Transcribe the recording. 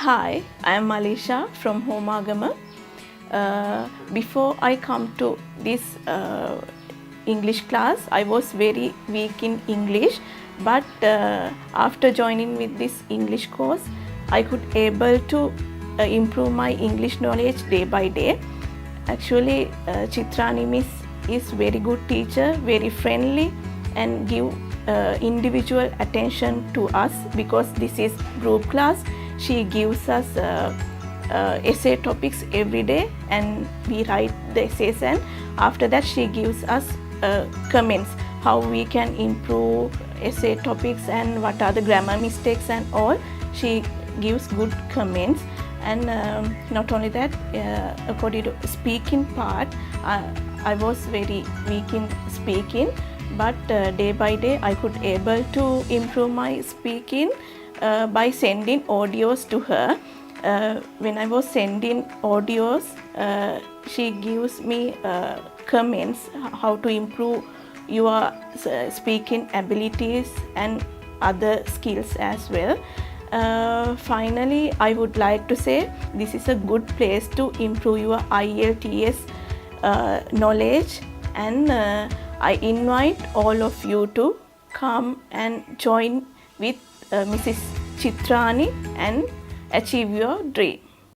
Hi, I am Alisha from Homagama. Before I come to this English class, I was very weak in English, but after joining with this English course, I could able to improve my English knowledge day by day. Actually, Chithrani miss is very good teacher, very friendly, and give individual attention to us because this is group class. She gives us essay topics every day and we write the essays, and after that she gives us comments how we can improve essay topics and what are the grammar mistakes and all. She gives good comments. And not only that, according to speaking part, I was very weak in speaking, but day by day I could able to improve my speaking by sending audios to her. When I was sending audios, she gives me comments how to improve your speaking abilities and other skills as well. Finally, I would like to say this is a good place to improve your IELTS knowledge, and I invite all of you to come and join with Mrs. Chithrani and achieve your dream.